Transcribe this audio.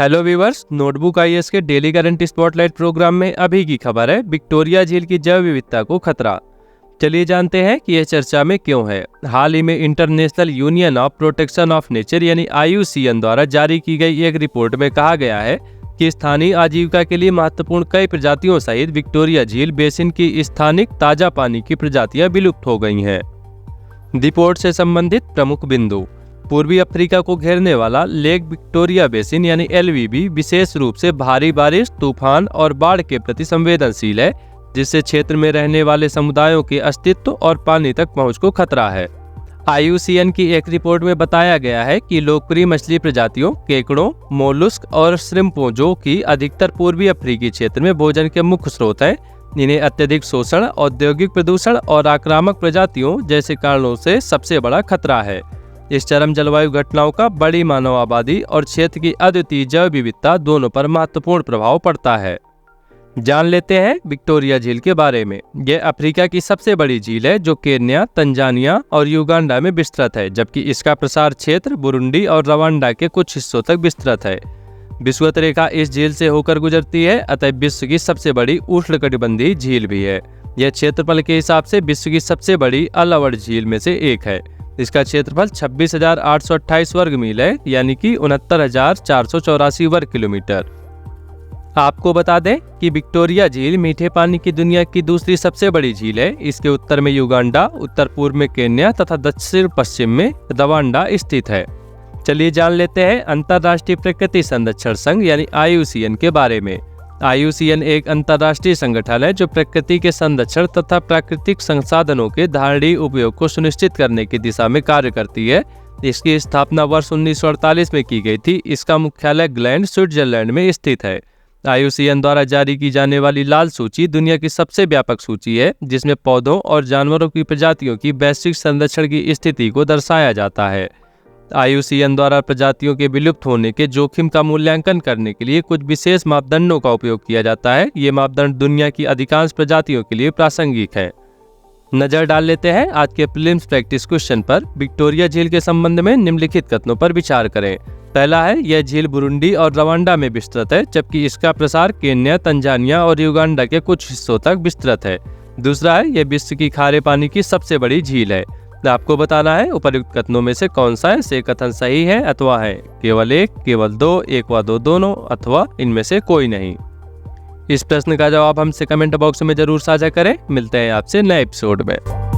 Hello viewers, notebook IAS के daily current spotlight programme में अभी की खबर है, विक्टोरिया झील की जैव विविधता को खतरा। चलिए जानते हैं कि यह चर्चा में क्यों है। हाल ही में international union of protection of nature यानी IUCN द्वारा जारी की गई एक रिपोर्ट में कहा गया है कि स्थानीय आजीविका के लिए महत्वपूर्ण कई प्रजातियों सहित विक्टोरिया झील बेसिन की स्थानिक ताजा पानी की प्रजातियां विलुप्त हो गई हैं। रिपोर्ट से संबंधित प्रमुख बिंदु: पूर्वी अफ्रीका को घेरने वाला लेक विक्टोरिया बेसिन यानी LVB विशेष रूप से भारी बारिश, तूफान और बाढ़ के प्रति संवेदनशील है, जिससे क्षेत्र में रहने वाले समुदायों के अस्तित्व और पानी तक पहुंच को खतरा है। IUCN की एक रिपोर्ट में बताया गया है कि लोकप्रिय मछली प्रजातियों, केकड़ों, मोलुस्क और श्रिम्पों, जो कि अधिकतर पूर्वी अफ्रीकी क्षेत्र में भोजन के मुख्य स्रोत हैं, इन्हें अत्यधिक शोषण, औद्योगिक प्रदूषण और आक्रामक प्रजातियों जैसे कारणों से सबसे बड़ा खतरा है। इस चरम जलवायु घटनाओं का बड़ी मानव आबादी और क्षेत्र की अद्वितीय जैव विविधता दोनों पर महत्वपूर्ण प्रभाव पड़ता है। जान लेते हैं विक्टोरिया झील के बारे में। यह अफ्रीका की सबसे बड़ी झील है जो केन्या, तंजानिया और युगांडा में विस्तृत है, जबकि इसका प्रसार क्षेत्र बुरुंडी और रवांडा के कुछ हिस्सों तक विस्तृत है। विषुवत रेखा इस झील से होकर गुजरती है, अतः विश्व की सबसे बड़ी उष्णकटिबंधीय झील भी है। यह क्षेत्रफल के हिसाब से विश्व की सबसे बड़ी अलावर्ड झील में से एक है। इसका क्षेत्रफल 26,828 वर्ग मील है, यानी कि 69,484 वर्ग किलोमीटर। आपको बता दें कि विक्टोरिया झील मीठे पानी की दुनिया की दूसरी सबसे बड़ी झील है। इसके उत्तर में युगांडा, उत्तर पूर्व में केन्या तथा दक्षिण पश्चिम में रवांडा स्थित है। चलिए जान लेते हैं अंतर्राष्ट्रीय प्रकृति संरक्षण संघ यानी IUCN के बारे में। IUCN एक अंतर्राष्ट्रीय संगठन है जो प्रकृति के संरक्षण तथा प्राकृतिक संसाधनों के धारणीय उपयोग को सुनिश्चित करने की दिशा में कार्य करती है। इसकी स्थापना वर्ष 1948 में की गई थी। इसका मुख्यालय ग्लैंड, स्विट्जरलैंड में स्थित है। IUCN द्वारा जारी की जाने वाली लाल सूची दुनिया की सबसे व्यापक सूची है, जिसमें पौधों और जानवरों की प्रजातियों की वैश्विक संरक्षण की स्थिति को दर्शाया जाता है। IUCN द्वारा प्रजातियों के विलुप्त होने के जोखिम का मूल्यांकन करने के लिए कुछ विशेष मापदंडों का उपयोग किया जाता है। ये मापदंड दुनिया की अधिकांश प्रजातियों के लिए प्रासंगिक है। नजर डाल लेते हैं आज के प्रीलिम्स प्रैक्टिस क्वेश्चन पर। विक्टोरिया झील के संबंध में निम्नलिखित कथनों पर विचार करें। पहला है, यह झील बुरुंडी और रवांडा में विस्तृत है, जबकि इसका प्रसार केन्या, तंजानिया और युगांडा के कुछ हिस्सों तक विस्तृत है। दूसरा है, यह विश्व की खारे पानी की सबसे बड़ी झील है। आपको बताना है उपयुक्त कथनों में से कौन सा है से कथन सही है अथवा है। केवल एक, केवल दो, एक व दो दोनों, अथवा इनमें से कोई नहीं। इस प्रश्न का जवाब हमसे कमेंट बॉक्स में जरूर साझा करें। मिलते हैं आपसे नए एपिसोड में।